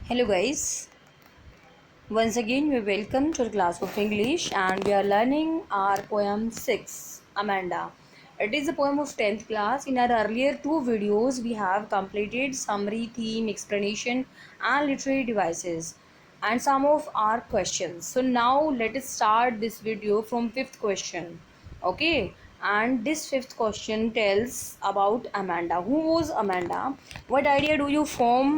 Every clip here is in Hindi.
Hello guys, once again we welcome to the class of English and we are learning our poem 6, Amanda. It is a poem of 10th class. In our earlier two videos we have completed summary, theme, explanation and literary devices and some of our questions. So now let us start this video from 5th question. Okay, and this 5th question tells about Amanda. Who was Amanda? What idea do you form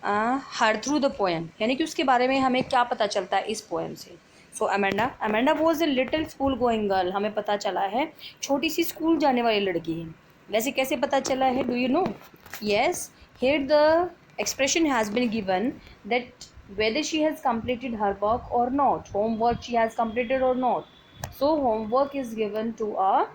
her through the poem, यानी कि उसके बारे में हमें क्या पता चलता है इस पोएम से. So Amanda was a little school going girl. हमें पता चला है छोटी सी स्कूल जाने वाली लड़की है. वैसे कैसे पता चला है, do you know? Yes, here the expression has been given that whether she has completed her work or not, homework she has completed or not. So homework is given to a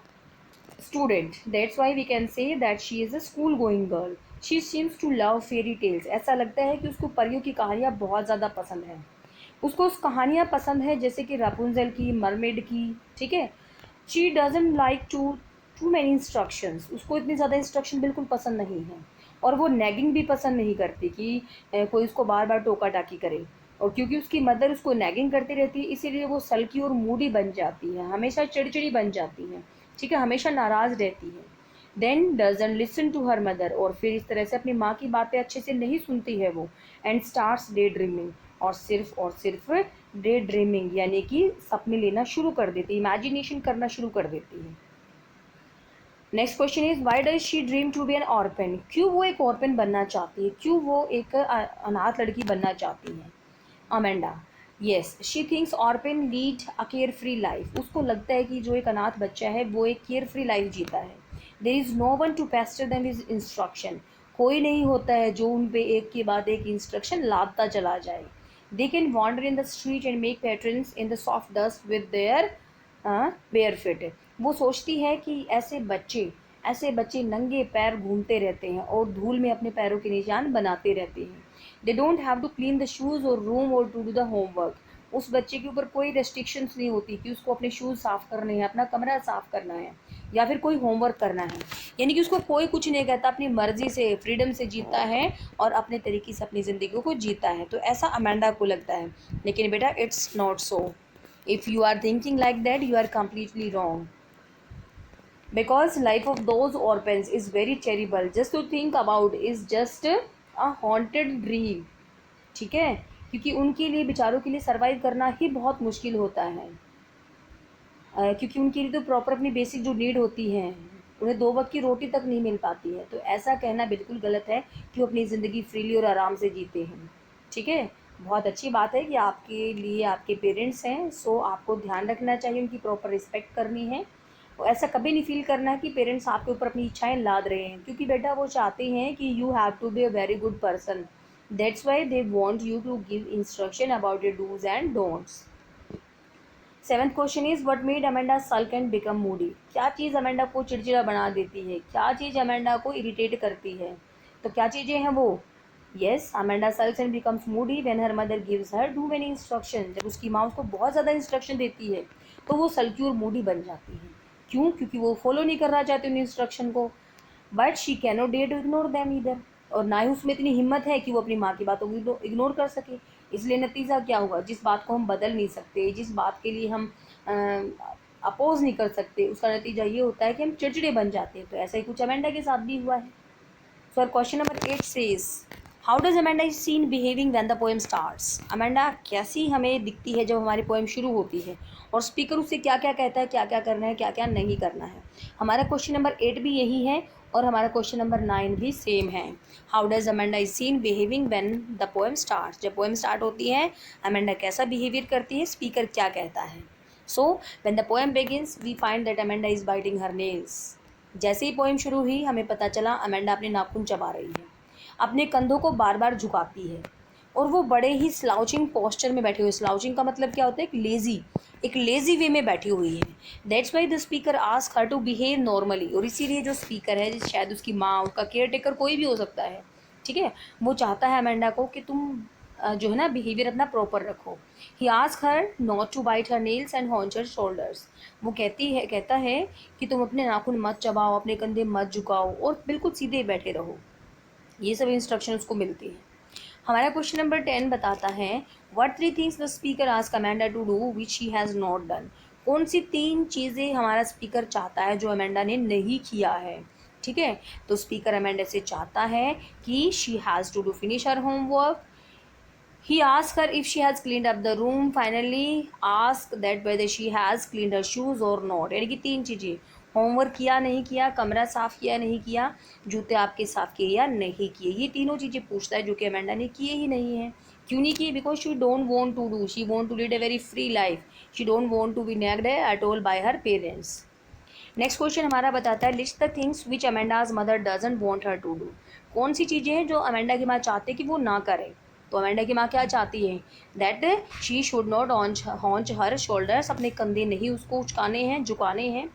student. That's why we can say that she is a school going girl. She seems to love fairy tales. ऐसा लगता है कि उसको परियों की कहानियाँ बहुत ज़्यादा पसंद है. उसको उस कहानियाँ पसंद है जैसे कि रापुंजल की, मरमेड की. ठीक है. She doesn't like too many instructions. उसको इतनी ज़्यादा इंस्ट्रक्शन बिल्कुल पसंद नहीं है. और वो नैगिंग भी पसंद नहीं करती कि कोई उसको बार बार टोका टाकी करे. और क्योंकि उसकी मदर उसको नैगिंग करती रहती है इसीलिए वो सल्की और मूडी बन जाती है, हमेशा चिड़चिड़ी बन जाती है. ठीक है, हमेशा नाराज़ रहती है. Then doesn't listen to her mother. और फिर इस तरह से अपनी माँ की बातें अच्छे से नहीं सुनती है वो. And starts day dreaming. और सिर्फ डे ड्रीमिंग यानी कि सपने लेना शुरू कर देती है, इमेजिनेशन करना शुरू कर देती है. Next question is why does she dream to be an orphan. क्यों वो एक ऑर्फन बनना चाहती है, क्यों वो एक अनाथ लड़की बनना चाहती है. Amanda, yes, she thinks orphan lead a care free life. उसको लगता है कि जो एक अनाथ बच्चा है वो एक केयर फ्री लाइफ जीता है. There is no one to pester them with instruction. कोई नहीं होता है जो उन पे एक के बाद एक इंस्ट्रक्शन लादता चला जाए. They can wander in the street and make patterns in the soft dust with their bare feet. वो सोचती है कि ऐसे बच्चे नंगे पैर घूमते रहते हैं और धूल में अपने पैरों के निशान बनाते रहते हैं. They don't have to clean the shoes और रूम और टू डू द होमवर्क. उस बच्चे के ऊपर कोई रेस्ट्रिक्शंस नहीं होती कि उसको अपने शूज़ साफ़ करने हैं, अपना कमरा साफ़ करना है या फिर कोई होमवर्क करना है. यानी कि उसको कोई कुछ नहीं कहता, अपनी मर्ज़ी से, फ्रीडम से जीता है और अपने तरीके से अपनी ज़िंदगी को जीता है. तो ऐसा अमेंडा को लगता है. लेकिन बेटा it's not so. If you are thinking like that you are completely wrong. Because life of those orphans is very terrible. Just to think about is just a haunted dream. ठीक है, क्योंकि उनके लिए, बेचारों के लिए सर्वाइव करना ही बहुत मुश्किल होता है. क्योंकि उनके लिए तो प्रॉपर अपनी बेसिक जो नीड होती हैं, उन्हें 2 वक्त की रोटी तक नहीं मिल पाती है. तो ऐसा कहना बिल्कुल गलत है कि वो अपनी ज़िंदगी फ्रीली और आराम से जीते हैं. ठीक है, बहुत अच्छी बात है कि आपके लिए आपके पेरेंट्स हैं. सो आपको ध्यान रखना चाहिए, उनकी प्रॉपर रिस्पेक्ट करनी है. ऐसा कभी नहीं फील करना है कि पेरेंट्स आपके ऊपर अपनी इच्छाएं लाद रहे हैं, क्योंकि बेटा वो चाहते हैं कि you have to be a very good person. That's why they want you to give instruction about your dos and don'ts. 7th question is what made Amanda sulk and become moody. क्या चीज़ अमेंडा को चिड़चिड़ा बना देती है, क्या चीज़ अमेंडा को इरिटेट करती है. तो क्या चीज़ें हैं वो? Yes, Amanda sulks and becomes moody when her mother gives her too many instruction. जब उसकी माँ उसको बहुत ज़्यादा इंस्ट्रक्शन देती है तो वो सल्की और मूडी बन जाती है. क्यों? क्योंकि वो फॉलो नहीं करना चाहती उन इंस्ट्रक्शन को. But she cannot dare to ignore them either. और ना ही उसमें इतनी हिम्मत है कि वो अपनी माँ की बातों को इग्नोर कर सके. इसलिए नतीजा क्या हुआ? जिस बात को हम बदल नहीं सकते, जिस बात के लिए हम अपोज नहीं कर सकते, उसका नतीजा ये होता है कि हम चिड़चिड़े बन जाते हैं. तो ऐसा ही कुछ अमेंडा के साथ भी हुआ है. सो our question number 8 says, how does Amanda is seen behaving when the poem starts? Amanda कैसी हमें दिखती है जब हमारी पोएम शुरू होती है, और स्पीकर उससे क्या क्या कहता है, क्या क्या करना है, क्या क्या नहीं करना है. हमारा क्वेश्चन नंबर 8 भी यही है और हमारा क्वेश्चन नंबर 9 भी सेम है. How does Amanda is seen behaving when the poem start. जब पोएम स्टार्ट होती है अमेंडा कैसा बिहेवियर करती है, स्पीकर क्या कहता है. So when the poem begins we find that Amanda is biting her nails. जैसे ही पोएम शुरू हुई हमें पता चला अमेंडा अपने नाखून चबा रही है, अपने कंधों को बार बार झुकाती है और वो बड़े ही स्लाउचिंग पोस्चर में बैठी हुई. स्लाउचिंग का मतलब क्या होता है? एक लेज़ी वे में बैठी हुई है. That's why the speaker ask her to behave normally. और इसीलिए जो स्पीकर है, शायद उसकी माँ, उसका केयर टेकर, कोई भी हो सकता है. ठीक है, वो चाहता है अमेंडा को कि तुम जो है ना बिहेवियर अपना प्रॉपर रखो. He ask her not to bite her nails and hunch her shoulders. वो कहता है कि तुम अपने नाखून मत चबाओ, अपने कंधे मत झुकाओ और बिल्कुल सीधे बैठे रहो. ये सब इंस्ट्रक्शन उसको मिलती है. हमारा क्वेश्चन नंबर 10 बताता है what 3 things the speaker ask Amanda to do which she has not done. कौन सी 3 चीज़ें हमारा स्पीकर चाहता है जो अमेंडा ने नहीं किया है। ठीक है, तो स्पीकर अमेंडा से चाहता है कि she has to do finish her homework, he asked her if she has cleaned up the room, finally asked that whether she has cleaned her shoes or not। यानी कि 3 चीज़ें, होमवर्क किया नहीं किया, कमरा साफ़ किया नहीं किया, जूते आपके साफ़ किए या नहीं किए, ये तीनों चीज़ें पूछता है जो कि अमेंडा ने किए ही नहीं हैं। क्यों नहीं किए? Because she don't want to do, she want to lead a very free life, she don't want to be nagged at all by her parents. Next question हमारा बताता है list the things which Amanda's mother doesn't want her to do. कौन सी चीज़ें हैं जो अमेंडा की माँ चाहते कि वो ना करे। तो अमेंडा की माँ क्या चाहती है? That she should not hunch her shoulders, अपने कंधे नहीं उसको उचकाने हैं, झुकाने हैं।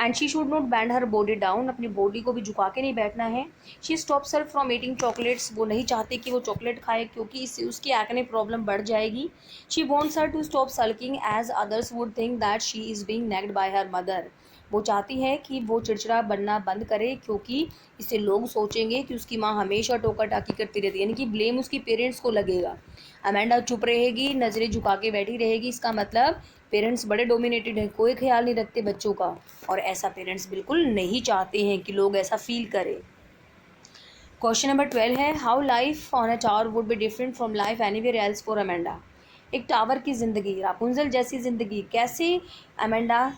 And she should not bend her body down, अपनी बॉडी को भी झुका के नहीं बैठना है। She stops her from eating chocolates, वो नहीं चाहती कि वो चॉकलेट खाए क्योंकि इससे उसकी एक्ने प्रॉब्लम बढ़ जाएगी। She wants her to stop sulking as others would think that she is being nagged by her mother. वो चाहती है कि वो चिड़चिड़ा बनना बंद करे क्योंकि इससे लोग सोचेंगे कि उसकी माँ हमेशा टोका टाकी करती रहती है, यानी कि ब्लेम उसकी पेरेंट्स को लगेगा। अमेंडा चुप रहेगी, नज़रें झुका के बैठी रहेगी, इसका मतलब पेरेंट्स बड़े डोमिनेटेड हैं, कोई ख्याल नहीं रखते बच्चों का, और ऐसा पेरेंट्स बिल्कुल नहीं चाहते हैं कि लोग ऐसा फील करें। क्वेश्चन नंबर 12 है how life on a tower would be different from life anywhere else for Amanda. एक टावर की ज़िंदगी, रापुंजल जैसी ज़िंदगी कैसे अमेंडा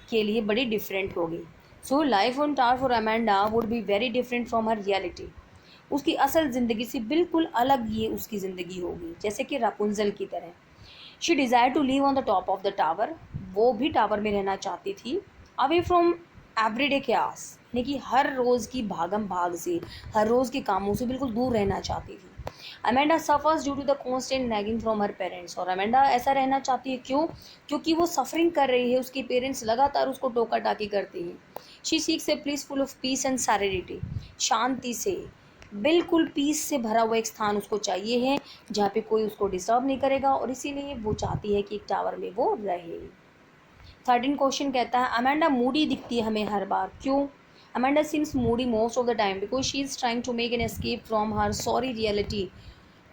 के लिए बड़ी डिफरेंट होगी। So life on tower for Amanda would be very different from her reality. उसकी असल ज़िंदगी से बिल्कुल अलग ये उसकी ज़िंदगी होगी, जैसे कि रापुंजल की तरह। She desire to live on the top of the tower, वो भी टावर में रहना चाहती थी, अवे फ्रॉम एवरीडे क्यास, यानी कि हर रोज़ की भागम भाग से, हर रोज़ के कामों से बिल्कुल दूर रहना चाहती थी। Amanda suffers due to the constant nagging from her parents, और अमेंडा ऐसा रहना चाहती है क्यों? क्योंकि वो सफरिंग कर रही है, उसके पेरेंट्स लगातार उसको टोका टाकी करते हैं। She seeks a place full of peace and serenity, शांति से, बिल्कुल पीस से भरा हुआ एक स्थान उसको चाहिए है जहाँ पे कोई उसको डिस्टर्ब नहीं करेगा, और इसीलिए वो चाहती है कि एक टावर में वो रहे। 13 क्वेश्चन कहता है अमेंडा मूडी दिखती है हमें हर बार, क्यों? Amanda seems moody most of the time because she is trying to make an escape from her sorry reality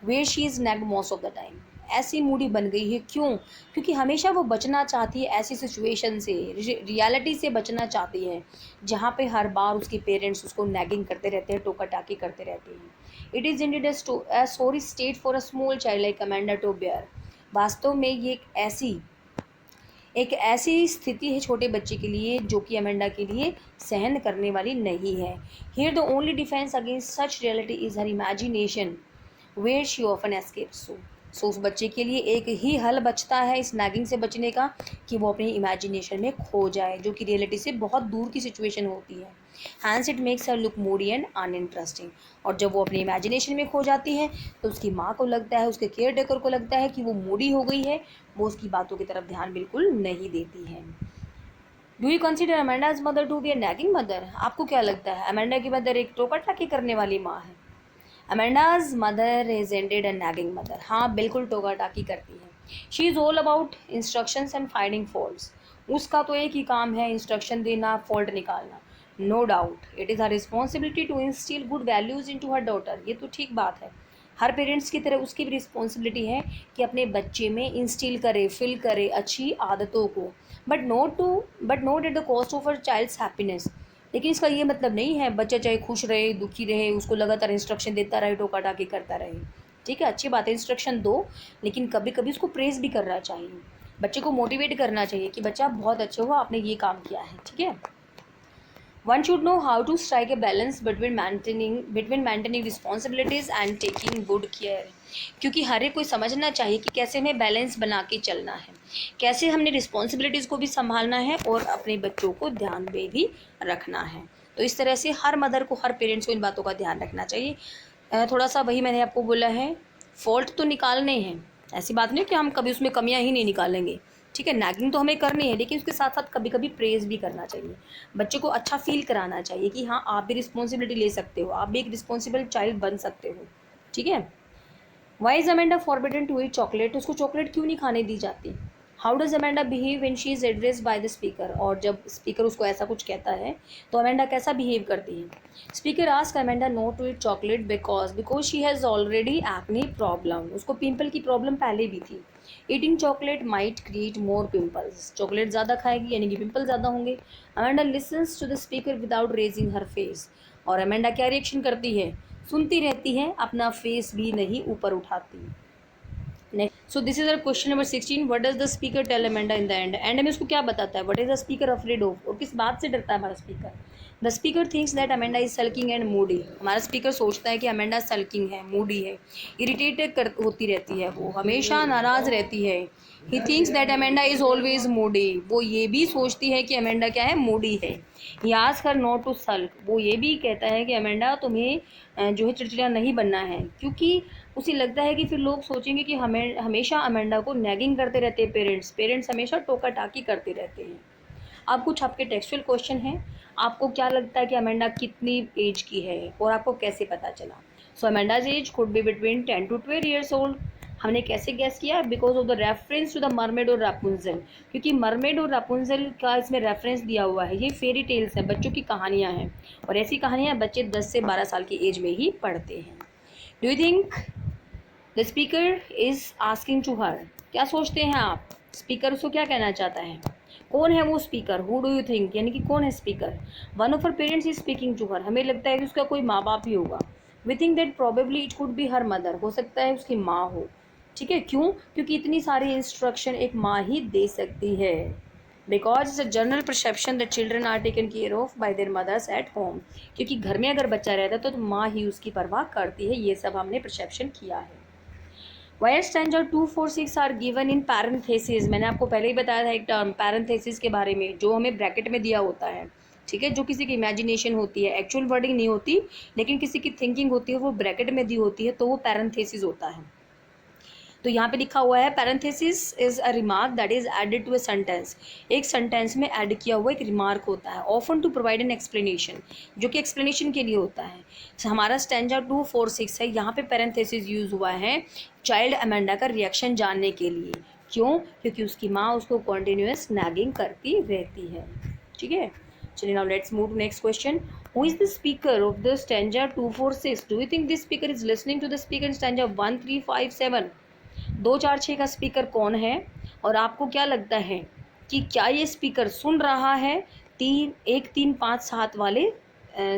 where she is nagged most of the time. ऐसी मूडी बन गई है क्यों? क्योंकि हमेशा वो बचना चाहती है ऐसी सिचुएशन से, रियलिटी से बचना चाहती है जहाँ पे हर बार उसके पेरेंट्स उसको नैगिंग करते रहते हैं, टोका टाकी करते रहते हैं। It is indeed a sorry state for a small child like Amanda to bear. वास्तव में ये एक ऐसी स्थिति है छोटे बच्चे के लिए जो कि अमेंडा के लिए सहन करने वाली नहीं है। Here the only defence against such reality is her imagination where she often escapes. So उस बच्चे के लिए एक ही हल बचता है इस नैगिंग से बचने का, कि वो अपनी इमेजिनेशन में खो जाए, जो कि रियलिटी से बहुत दूर की सिचुएशन होती है। Hence it makes her look moody and uninteresting. और जब वो अपनी इमेजिनेशन में खो जाती है तो उसकी माँ को लगता है, उसके केयर टेकर को लगता है कि वो मूडी हो गई है, वो उसकी बातों की तरफ ध्यान बिल्कुल नहीं देती है। Do you consider Amanda's mother to be a nagging mother? आपको क्या लगता है अमेंडा की मदर एक टोका टाकी करने वाली माँ है? Amanda's mother is indeed and nagging mother, हाँ बिल्कुल टोका टाकी करती है। She is all about instructions and finding faults. उसका तो एक ही काम है इंस्ट्रक्शन देना, फॉल्ट निकालना। No doubt it is her responsibility to instil good values into her daughter, ये तो ठीक बात है। हर पेरेंट्स की तरह उसकी भी रिस्पॉन्सिबिलिटी है कि अपने बच्चे में इंस्टिल करे, फिल करे अच्छी आदतों को, but not at the cost of her child's happiness. लेकिन इसका ये मतलब नहीं है बच्चा चाहे खुश रहे, दुखी रहे, उसको लगातार इंस्ट्रक्शन देता रहे, टोका टाकी करता रहे। ठीक है, अच्छी बात है इंस्ट्रक्शन दो, लेकिन कभी कभी उसको प्रेज़ भी करना चाहिए, बच्चे को मोटिवेट करना चाहिए कि बच्चा बहुत अच्छे हो, आपने ये काम किया है। ठीक है, one should know how to strike a balance between maintaining responsibilities and taking good care. क्योंकि हर एक को समझना चाहिए कि कैसे हमें बैलेंस बना के चलना है, कैसे हमने रिस्पॉन्सिबिलिटीज़ को भी संभालना है और अपने बच्चों को ध्यान में भी रखना है। तो इस तरह से हर मदर को, हर पेरेंट्स को इन बातों का ध्यान रखना चाहिए। थोड़ा सा वही मैंने आपको बोला है, फॉल्ट तो निकालने हैं, ऐसी बात नहीं कि हम कभी उसमें कमियां ही नहीं निकालेंगे। ठीक है, नैगिंग तो हमें करनी है, लेकिन उसके साथ साथ कभी कभी प्रेज भी करना चाहिए, बच्चे को अच्छा फील कराना चाहिए कि हाँ आप भी रिस्पॉन्सिबिलिटी ले सकते हो, आप भी एक रिस्पॉन्सिबल चाइल्ड बन सकते हो। ठीक है, why is Amanda forbidden to eat chocolate? उसको चॉकलेट क्यों नहीं खाने दी जाती? How does Amanda behave when she is addressed by the speaker, और जब स्पीकर उसको ऐसा कुछ कहता है तो अमेंडा कैसा बिहेव करती है. Speaker ask Amanda not to eat chocolate because she has already acne problem. उसको पिंपल की प्रॉब्लम पहले भी थी. Eating chocolate might create more pimples. Chocolate ज़्यादा खाएगी यानी कि पिंपल ज़्यादा होंगे. Amanda listens to the speaker without raising her face. और अमेंडा क्या रिएक्शन करती है, सुनती रहती है, अपना फेस भी नहीं ऊपर उठाती. Next, so this is our question number 16. What does the speaker tell Amanda in the end. End में उसको क्या बताता है, what is the speaker afraid of, और किस बात से डरता है हमारा speaker. The speaker thinks that Amanda is sulking and moody. हमारा स्पीकर सोचता है कि अमेंडा सल्किंग है, मूडी है, इरिटेटेड कर होती रहती है, वो हमेशा नाराज़ रहती है. He thinks that Amanda is always Moody. वो ये भी सोचती है कि अमेंडा क्या है, मूडी है. ही आस्क हर नॉट टू सल्क. वो ये भी कहता है कि अमेंडा तुम्हें जो है चिड़चिड़ा नहीं बनना है, क्योंकि उसे लगता है कि फिर लोग सोचेंगे कि हमें हमेशा अमेंडा को नैगिंग करते रहते हैं पेरेंट्स हमेशा टोका टाकी करते रहते हैं. अब कुछ आपके टेक्सचुअल क्वेश्चन हैं. आपको क्या लगता है कि अमेंडा कितनी एज की है और आपको कैसे पता चला. So Amanda's age could be between 10 to 12 years old. हमने कैसे गैस किया, because of the reference to the mermaid और रापुंजल, क्योंकि मरमेड और रापुंजल का इसमें रेफरेंस दिया हुआ है. ये फेरी टेल्स हैं, बच्चों की कहानियाँ हैं, और ऐसी कहानियाँ बच्चे 10 से 12 साल की एज में ही पढ़ते हैं. Do you think the speaker is asking to her. क्या सोचते हैं आप, स्पीकर उसको क्या कहना चाहता है, कौन है वो speaker, who do you think, यानी कि कौन है speaker. One of her parents is speaking to her. हमें लगता है कि उसका कोई माँ बाप ही होगा. We think that probably it could be her mother. हो सकता है उसकी माँ हो. ठीक है, क्यों, क्योंकि इतनी सारी इंस्ट्रक्शन एक माँ ही दे सकती है. Because it's a general perception that children are taken care of by their mothers at home. क्योंकि घर में अगर बच्चा रहता है तो माँ ही उसकी परवाह करती है. ये सब हमने परसेप्शन किया है. Why are stanza 2, 4, 6 are given in parenthesis. मैंने आपको पहले ही बताया था एक टर्म पैरेंथेसिस के बारे में, जो हमें ब्रैकेट में दिया होता है. ठीक है, जो किसी की इमेजिनेशन होती है, एक्चुअल वर्डिंग नहीं होती, लेकिन किसी की थिंकिंग होती है, वो ब्रैकेट में दी होती है, तो वो पैरेंथेसिस होता है. तो यहाँ पे लिखा हुआ है parenthesis is a remark that is added to a sentence. एक सेंटेंस में ऐड किया हुआ एक रिमार्क होता है, often to provide an explanation, जो कि एक्सप्लेनेशन के लिए होता है. हमारा स्टैंजा 2, 4, 6 है, यहाँ पे पैरेंथेसिस यूज हुआ है चाइल्ड अमेंडा का रिएक्शन जानने के लिए. क्यों, क्योंकि उसकी माँ उसको कॉन्टिन्यूस नैगिंग करती रहती है. ठीक है, चलिए now let's move to next question. Who is the speaker of the stanza 2, 4, 6. Do you think this speaker is listening to the speaker in stanza 1, 3, 5, 7. 2, 4, 6 का स्पीकर कौन है, और आपको क्या लगता है कि क्या ये स्पीकर सुन रहा है 1, 3, 5, 7 वाले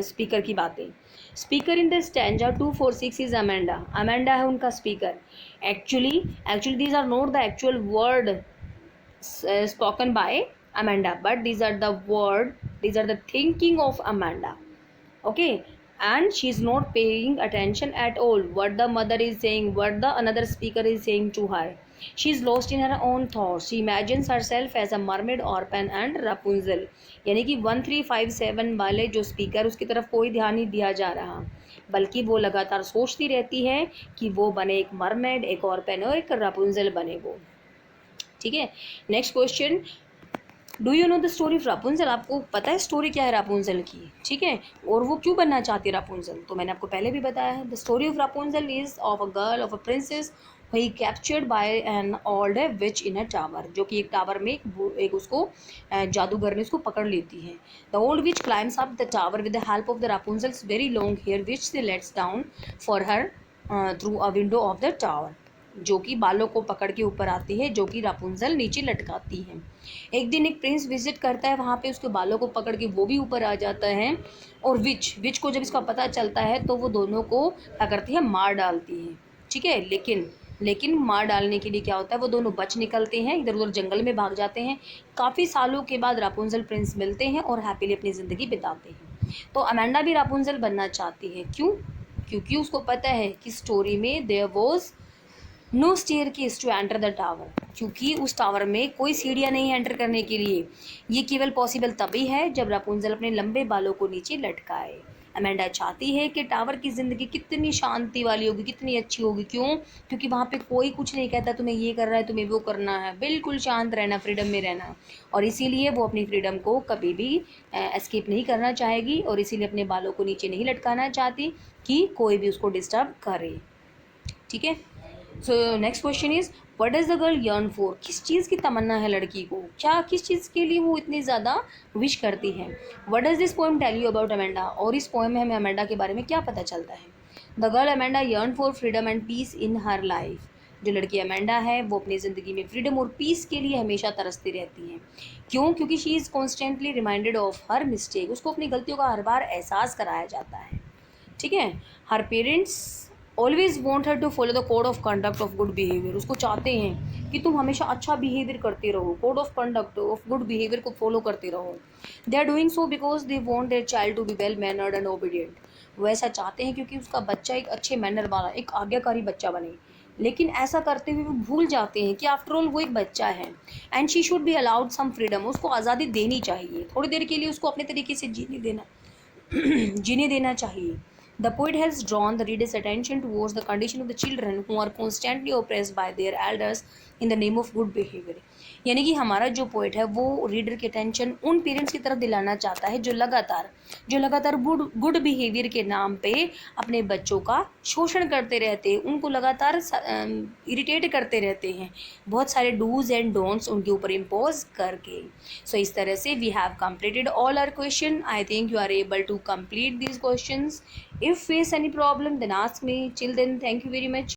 स्पीकर की बातें. Speaker in the stanza 2, 4, 6 is Amanda. Amanda है उनका speaker. Actually these are not the actual word spoken by Amanda, but these are the thinking of Amanda. Okay, and she's not paying attention at all what the mother is saying, what the another speaker is saying to her. She's lost in her own thoughts. She imagines herself as a mermaid, Orphan and Rapunzel. यानी कि 1, 3, 5, 7 वाले जो स्पीकर, उसकी तरफ कोई ध्यान नहीं दिया जा रहा, बल्कि वो लगातार सोचती रहती है कि वो बने एक मरमेड, एक ऑर्पन और एक रापुंजल बने वो. ठीक है, next question. Do you know the story of Rapunzel. आपको पता है स्टोरी क्या है रापुंजल की. ठीक है, और वो क्यों बनना चाहती है रापुंजल, तो मैंने आपको पहले भी बताया है. The story of Rapunzel is of a girl, of a princess he captured by an old which in a tower. जो कि एक टावर में एक उसको जादूगर ने उसको पकड़ लेती है. The old witch climbs up the tower with the help of the Rapunzel's very long hair which she lets down for her through a window of the tower. जो कि बालों को पकड़ के ऊपर आती है, जो कि रापुंजल नीचे लटकाती है. एक दिन एक प्रिंस विजिट करता है वहाँ पे, उसके बालों को पकड़ के वो भी ऊपर आ जाता है. और विच को जब इसका पता चलता है तो वो दोनों को क्या करती है, मार डालती है. ठीक है, लेकिन मार डालने के लिए क्या होता है, वो दोनों बच निकलते हैं, इधर उधर जंगल में भाग जाते हैं. काफ़ी सालों के बाद रापुंजल प्रिंस मिलते हैं और हैप्पीली अपनी ज़िंदगी बिताते हैं. तो अमेंडा भी रापुंजल बनना चाहती है. क्यों, क्योंकि उसको पता है कि स्टोरी में there was no staircase to enter the tower. क्योंकि उस टावर में कोई सीढ़ियाँ नहीं एंटर करने के लिए. ये केवल पॉसिबल तभी है जब रापुंजल अपने लंबे बालों को नीचे लटकाए. अमेंडा चाहती है कि टावर की ज़िंदगी कितनी शांति वाली होगी, कितनी अच्छी होगी. क्यों, क्योंकि वहाँ पे कोई कुछ नहीं कहता तुम्हें ये करना है, तुम्हें वो करना है, बिल्कुल शांत रहना, फ्रीडम में रहना. और इसीलिए वो अपनी फ्रीडम को कभी भी एस्केप नहीं करना चाहेगी, और इसीलिए अपने बालों को नीचे नहीं लटकाना चाहती कि कोई भी उसको डिस्टर्ब करे. ठीक है, so next question is what does the girl yearn for? किस चीज़ की तमन्ना है लड़की को, क्या किस चीज़ के लिए वो इतनी ज़्यादा विश करती है? What does this poem tell you about Amanda? और इस पोएम में हमें अमेंडा के बारे में क्या पता चलता है? The girl Amanda yearn for freedom and peace in her life. जो लड़की अमेंडा है वो अपनी ज़िंदगी में फ्रीडम और पीस के लिए हमेशा तरसती रहती है। क्यों? क्योंकि she is constantly reminded of her mistake. उसको अपनी गलतियों का हर बार एहसास कराया जाता है। ठीक है। Her parents always want her to follow the code of conduct of good behaviour. उसको चाहते हैं कि तुम हमेशा अच्छा बिहेवियर करते रहो, code of conduct of good behaviour को फॉलो करते रहो। They are doing so because they want their child to be well mannered and obedient. वो ऐसा चाहते हैं क्योंकि उसका बच्चा एक अच्छे मैनर वाला, एक आज्ञाकारी बच्चा बने। लेकिन ऐसा करते हुए वो भूल जाते हैं कि आफ्टर ऑल वो एक बच्चा है and she should be allowed some freedom. उसको आज़ादी देनी चाहिए, थोड़ी देर के लिए उसको अपने तरीके से जीने देना चाहिए। The poet has drawn the reader's attention towards the condition of the children who are constantly oppressed by their elders in the name of good behavior। यानी कि हमारा जो पोइट है वो रीडर की अटेंशन उन पेरेंट्स की तरफ दिलाना चाहता है जो लगातार गुड बिहेवियर के नाम पे अपने बच्चों का शोषण करते रहते हैं, उनको लगातार इरिटेट करते रहते हैं, बहुत सारे डूज एंड डोंट्स उनके ऊपर इम्पोज करके। सो इस तरह से we have completed all our question. I think you are able to complete these questions. If face any problem then ask me. Till then, thank you very much.